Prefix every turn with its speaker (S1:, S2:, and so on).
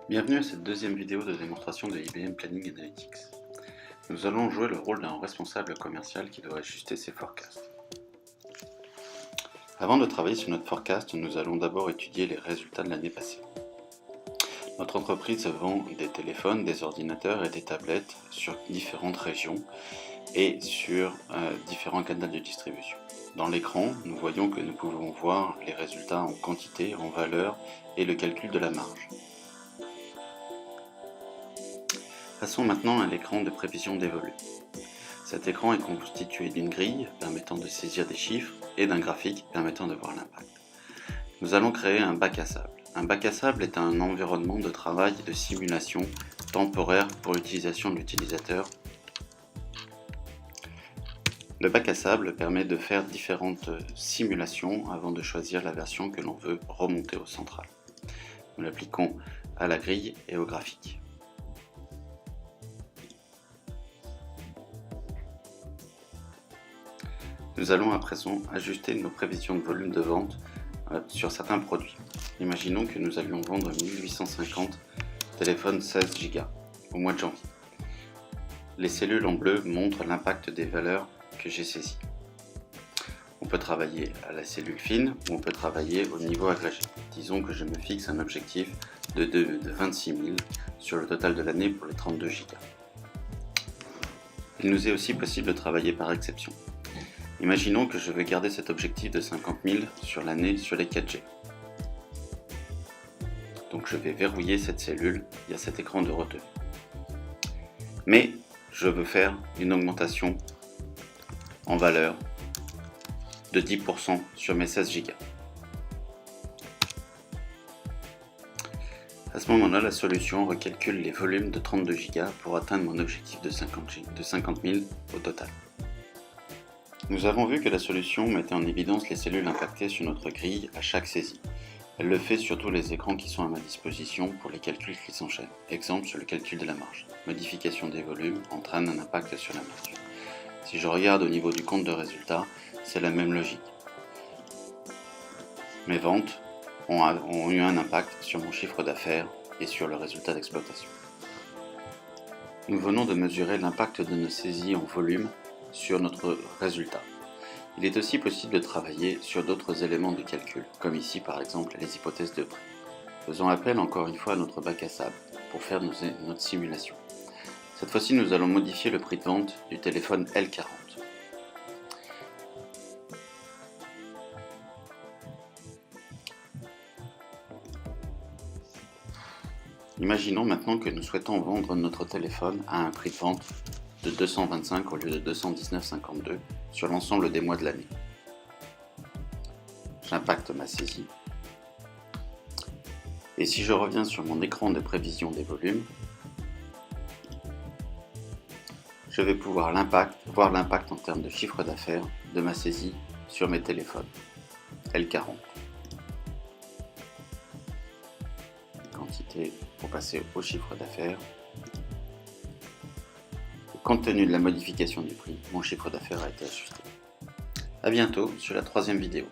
S1: Bienvenue à cette deuxième vidéo de démonstration de IBM Planning Analytics. Nous allons jouer le rôle d'un responsable commercial qui doit ajuster ses forecasts. Avant de travailler sur notre forecast, nous allons d'abord étudier les résultats de l'année passée. Notre entreprise vend des téléphones, des ordinateurs et des tablettes sur différentes régions et sur différents canaux de distribution. Dans l'écran, nous voyons que nous pouvons voir les résultats en quantité, en valeur et le calcul de la marge. Passons maintenant à l'écran de prévision des volumes. Cet écran est constitué d'une grille permettant de saisir des chiffres et d'un graphique permettant de voir l'impact. Nous allons créer un bac à sable. Un bac à sable est un environnement de travail et de simulation temporaire pour l'utilisation de l'utilisateur. Le bac à sable permet de faire différentes simulations avant de choisir la version que l'on veut remonter au central. Nous l'appliquons à la grille et au graphique. Nous allons à présent ajuster nos prévisions de volume de vente sur certains produits. Imaginons que nous allions vendre 1850 téléphones 16 Go au mois de janvier. Les cellules en bleu montrent l'impact des valeurs que j'ai saisies. On peut travailler à la cellule fine ou on peut travailler au niveau agrégé. Disons que je me fixe un objectif de 26 000 sur le total de l'année pour les 32 Go. Il nous est aussi possible de travailler par exception. Imaginons que je veux garder cet objectif de 50 000 sur l'année sur les 4G. Donc je vais verrouiller cette cellule via cet écran de retenue. Mais je veux faire une augmentation en valeur de 10% sur mes 16 Go. À ce moment-là, la solution recalcule les volumes de 32 Go pour atteindre mon objectif de 50 000 au total. Nous avons vu que la solution mettait en évidence les cellules impactées sur notre grille à chaque saisie. Elle le fait sur tous les écrans qui sont à ma disposition pour les calculs qui s'enchaînent. Exemple sur le calcul de la marge. Modification des volumes entraîne un impact sur la marge. Si je regarde au niveau du compte de résultat, c'est la même logique. Mes ventes ont eu un impact sur mon chiffre d'affaires et sur le résultat d'exploitation. Nous venons de mesurer l'impact de nos saisies en volume sur notre résultat. Il est aussi possible de travailler sur d'autres éléments de calcul, comme ici par exemple les hypothèses de prix. Faisons appel encore une fois à notre bac à sable pour faire notre simulation. Cette fois-ci, nous allons modifier le prix de vente du téléphone L40. Imaginons maintenant que nous souhaitons vendre notre téléphone à un prix de vente de 225 au lieu de 219,52 sur l'ensemble des mois de l'année. J'impacte ma saisie. Et si je reviens sur mon écran de prévision des volumes, je vais pouvoir voir l'impact en termes de chiffre d'affaires de ma saisie sur mes téléphones L40. Quantité pour passer au chiffre d'affaires. Compte tenu de la modification du prix, mon chiffre d'affaires a été ajusté. A bientôt sur la troisième vidéo.